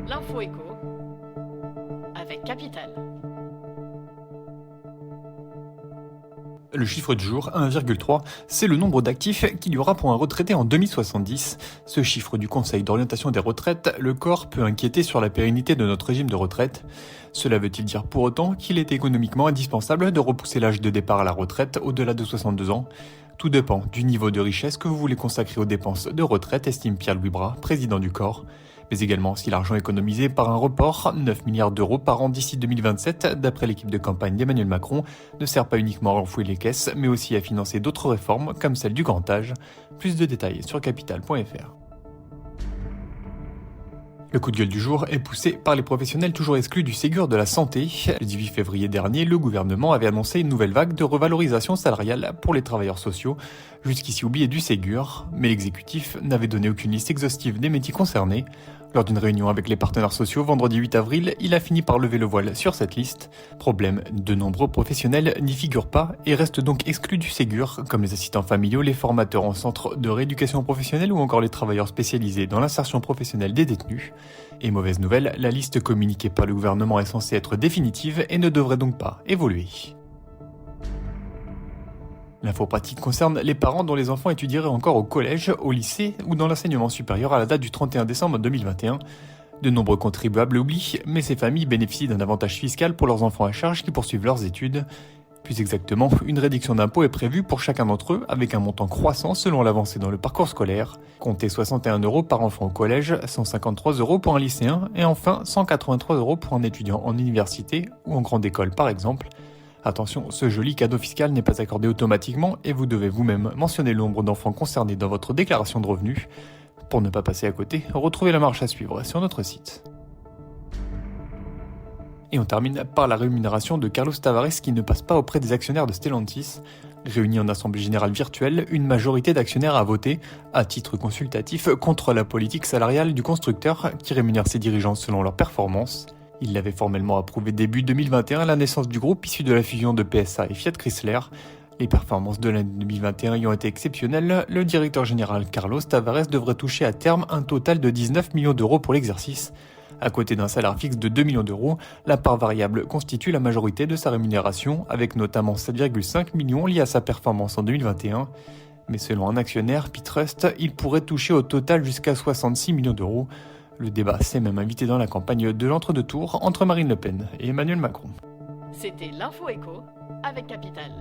L'info écho avec Capital. Le chiffre du jour, 1,3, c'est le nombre d'actifs qu'il y aura pour un retraité en 2070. Ce chiffre du Conseil d'orientation des retraites, le corps peut inquiéter sur la pérennité de notre régime de retraite. Cela veut-il dire pour autant qu'il est économiquement indispensable de repousser l'âge de départ à la retraite au-delà de 62 ans ? Tout dépend du niveau de richesse que vous voulez consacrer aux dépenses de retraite, estime Pierre-Louis Bras, président du corps. Mais également si l'argent économisé par un report, 9 milliards d'euros par an d'ici 2027, d'après l'équipe de campagne d'Emmanuel Macron, ne sert pas uniquement à renflouer les caisses, mais aussi à financer d'autres réformes, comme celle du grand âge. Plus de détails sur capital.fr. Le coup de gueule du jour est poussé par les professionnels toujours exclus du Ségur de la santé. Le 18 février dernier, le gouvernement avait annoncé une nouvelle vague de revalorisation salariale pour les travailleurs sociaux, jusqu'ici oubliés du Ségur, mais l'exécutif n'avait donné aucune liste exhaustive des métiers concernés. Lors d'une réunion avec les partenaires sociaux vendredi 8 avril, il a fini par lever le voile sur cette liste. Problème, de nombreux professionnels n'y figurent pas et restent donc exclus du Ségur, comme les assistants familiaux, les formateurs en centre de rééducation professionnelle ou encore les travailleurs spécialisés dans l'insertion professionnelle des détenus. Et mauvaise nouvelle, la liste communiquée par le gouvernement est censée être définitive et ne devrait donc pas évoluer. L'info pratique concerne les parents dont les enfants étudieraient encore au collège, au lycée ou dans l'enseignement supérieur à la date du 31 décembre 2021. De nombreux contribuables l'oublient, mais ces familles bénéficient d'un avantage fiscal pour leurs enfants à charge qui poursuivent leurs études. Plus exactement, une réduction d'impôt est prévue pour chacun d'entre eux avec un montant croissant selon l'avancée dans le parcours scolaire. Comptez 61 € par enfant au collège, 153 € pour un lycéen et enfin 183 € pour un étudiant en université ou en grande école par exemple. Attention, ce joli cadeau fiscal n'est pas accordé automatiquement et vous devez vous-même mentionner le nombre d'enfants concernés dans votre déclaration de revenus. Pour ne pas passer à côté, retrouvez la marche à suivre sur notre site. Et on termine par la rémunération de Carlos Tavares qui ne passe pas auprès des actionnaires de Stellantis. Réunis en assemblée générale virtuelle, une majorité d'actionnaires a voté, à titre consultatif, contre la politique salariale du constructeur qui rémunère ses dirigeants selon leurs performances. Il l'avait formellement approuvé début 2021 à la naissance du groupe issu de la fusion de PSA et Fiat Chrysler. Les performances de l'année 2021 ayant été exceptionnelles, le directeur général Carlos Tavares devrait toucher à terme un total de 19 millions d'euros pour l'exercice. À côté d'un salaire fixe de 2 millions d'euros, la part variable constitue la majorité de sa rémunération, avec notamment 7,5 millions liés à sa performance en 2021. Mais selon un actionnaire, Pitrust, il pourrait toucher au total jusqu'à 66 millions d'euros. Le débat s'est même invité dans la campagne de l'entre-deux-tours entre Marine Le Pen et Emmanuel Macron. C'était l'info écho avec Capital.